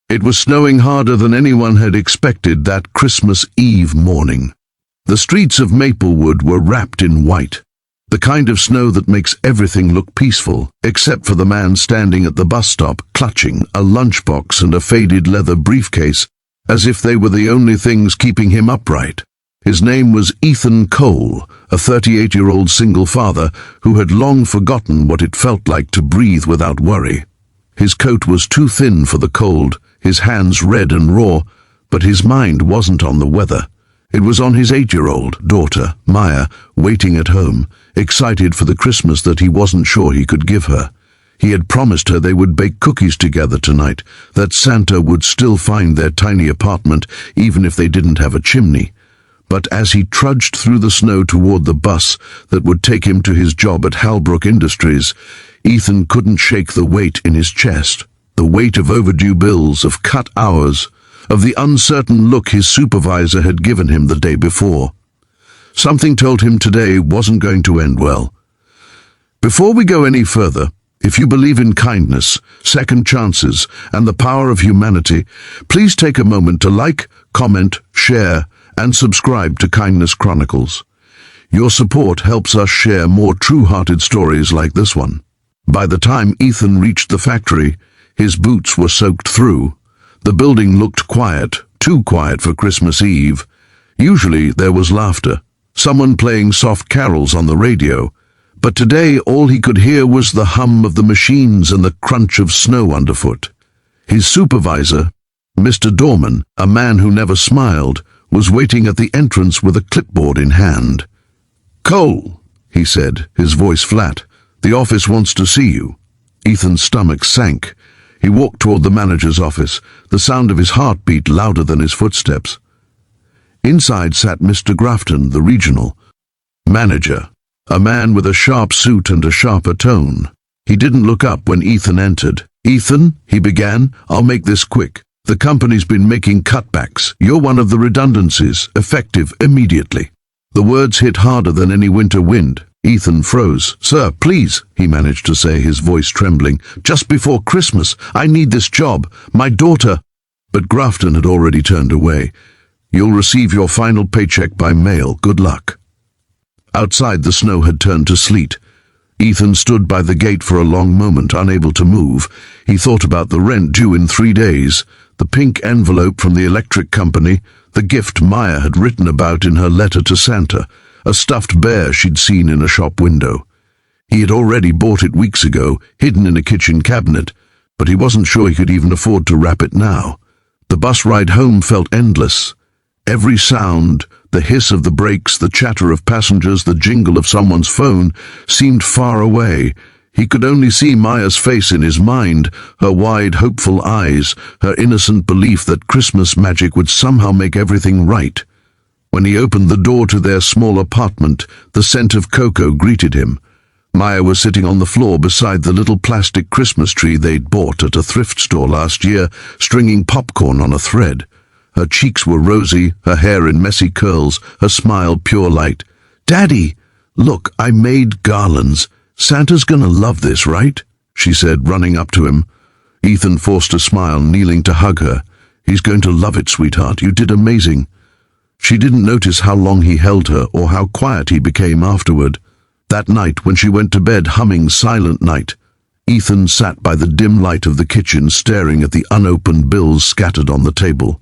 It was snowing harder than anyone had expected that Christmas Eve morning. The streets of Maplewood were wrapped in white, the kind of snow that makes everything look peaceful, except for the man standing at the bus stop clutching a lunchbox and a faded leather briefcase, as if they were the only things keeping him upright. His name was Ethan Cole, a 38-year-old single father who had long forgotten what it felt like to breathe without worry. His coat was too thin for the cold, his hands red and raw, but his mind wasn't on the weather. It was on his 8-year-old daughter, Maya, waiting at home, excited for the Christmas that he wasn't sure he could give her. He had promised her they would bake cookies together tonight, that Santa would still find their tiny apartment even if they didn't have a chimney. But as he trudged through the snow toward the bus that would take him to his job at Halbrook Industries, Ethan couldn't shake the weight in his chest, the weight of overdue bills, of cut hours, of the uncertain look his supervisor had given him the day before. Something told him today wasn't going to end well. Before we go any further, if you believe in kindness, second chances, and the power of humanity, please take a moment to like, comment, share, and subscribe to Kindness Chronicles. Your support helps us share more true-hearted stories like this one. By the time Ethan reached the factory, his boots were soaked through. The building looked quiet, too quiet for Christmas Eve. Usually there was laughter, someone playing soft carols on the radio, but today all he could hear was the hum of the machines and the crunch of snow underfoot. His supervisor, Mr. Dorman, a man who never smiled, was waiting at the entrance with a clipboard in hand. "Cole," he said, his voice flat, "the office wants to see you." Ethan's stomach sank. He walked toward the manager's office, the sound of his heartbeat louder than his footsteps. Inside sat Mr. Grafton, the regional manager, a man with a sharp suit and a sharper tone. He didn't look up when Ethan entered. "Ethan," he began, "I'll make this quick. The company's been making cutbacks. You're one of the redundancies, effective immediately." The words hit harder than any winter wind. Ethan froze. "Sir, please," he managed to say, his voice trembling. "Just before Christmas. I need this job. My daughter—" But Grafton had already turned away. "You'll receive your final paycheck by mail. Good luck." Outside, the snow had turned to sleet. Ethan stood by the gate for a long moment, unable to move. He thought about the rent due in 3 days, the pink envelope from the electric company, the gift Maya had written about in her letter to Santa, a stuffed bear she'd seen in a shop window. He had already bought it weeks ago, hidden in a kitchen cabinet, but he wasn't sure he could even afford to wrap it now. The bus ride home felt endless. Every sound, the hiss of the brakes, the chatter of passengers, the jingle of someone's phone, seemed far away. He could only see Maya's face in his mind, her wide, hopeful eyes, her innocent belief that Christmas magic would somehow make everything right. When he opened the door to their small apartment, the scent of cocoa greeted him. Maya was sitting on the floor beside the little plastic Christmas tree they'd bought at a thrift store last year, stringing popcorn on a thread. Her cheeks were rosy, her hair in messy curls, her smile pure light. "Daddy, look, I made garlands. Santa's gonna love this, right?" she said, running up to him. Ethan forced a smile, kneeling to hug her. "He's going to love it, sweetheart. You did amazing." She didn't notice how long he held her or how quiet he became afterward. That night, when she went to bed humming Silent Night, Ethan sat by the dim light of the kitchen staring at the unopened bills scattered on the table.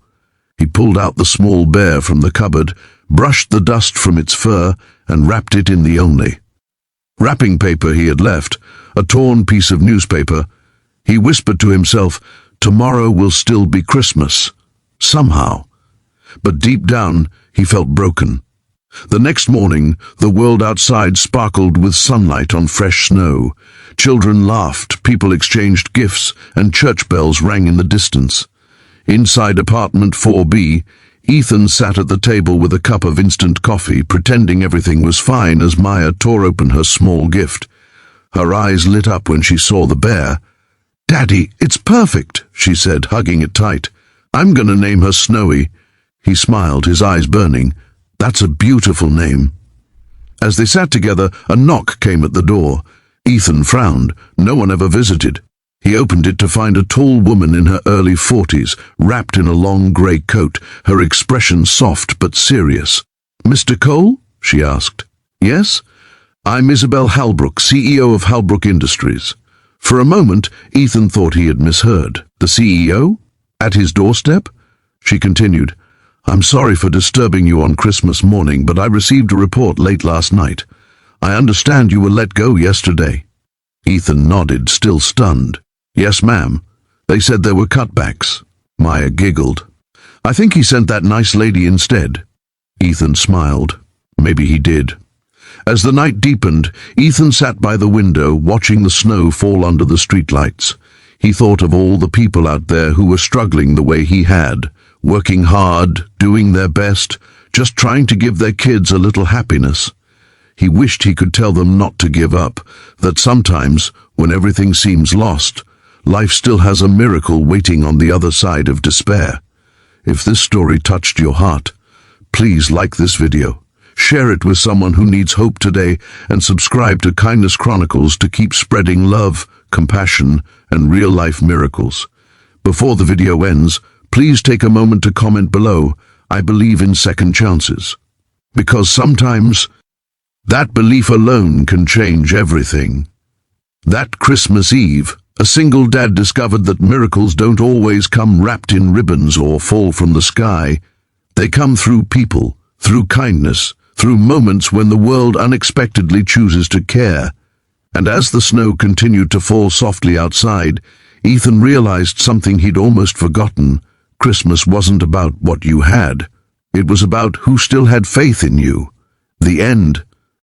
He pulled out the small bear from the cupboard, brushed the dust from its fur, and wrapped it in the only wrapping paper he had left, a torn piece of newspaper. He whispered to himself, "Tomorrow will still be Christmas. Somehow." But deep down, he felt broken. The next morning, the world outside sparkled with sunlight on fresh snow. Children laughed, people exchanged gifts, and church bells rang in the distance. Inside apartment 4B, Ethan sat at the table with a cup of instant coffee, pretending everything was fine as Maya tore open her small gift. Her eyes lit up when she saw the bear. "Daddy, it's perfect," she said, hugging it tight. "I'm gonna name her Snowy." He smiled, his eyes burning. "That's a beautiful name." As they sat together, a knock came at the door. Ethan frowned. No one ever visited. He opened it to find a tall woman in her early 40s, wrapped in a long grey coat, her expression soft but serious. "Mr. Cole?" she asked. "Yes? I'm Isabel Halbrook, CEO of Halbrook Industries." For a moment, Ethan thought he had misheard. "The CEO? At his doorstep?" She continued, "I'm sorry for disturbing you on Christmas morning, but I received a report late last night. I understand you were let go yesterday." Ethan nodded, still stunned. "Yes, ma'am. They said there were cutbacks." Maya giggled. "I think he sent that nice lady instead." Ethan smiled. Maybe he did. As the night deepened, Ethan sat by the window, watching the snow fall under the streetlights. He thought of all the people out there who were struggling the way he had, working hard, doing their best, just trying to give their kids a little happiness. He wished he could tell them not to give up, that sometimes, when everything seems lost, life still has a miracle waiting on the other side of despair. If this story touched your heart, please like this video, share it with someone who needs hope today, and subscribe to Kindness Chronicles to keep spreading love, compassion, and real-life miracles. Before the video ends, please take a moment to comment below, "I believe in second chances." Because sometimes, that belief alone can change everything. That Christmas Eve, a single dad discovered that miracles don't always come wrapped in ribbons or fall from the sky. They come through people, through kindness, through moments when the world unexpectedly chooses to care. And as the snow continued to fall softly outside, Ethan realized something he'd almost forgotten. Christmas wasn't about what you had. It was about who still had faith in you. The end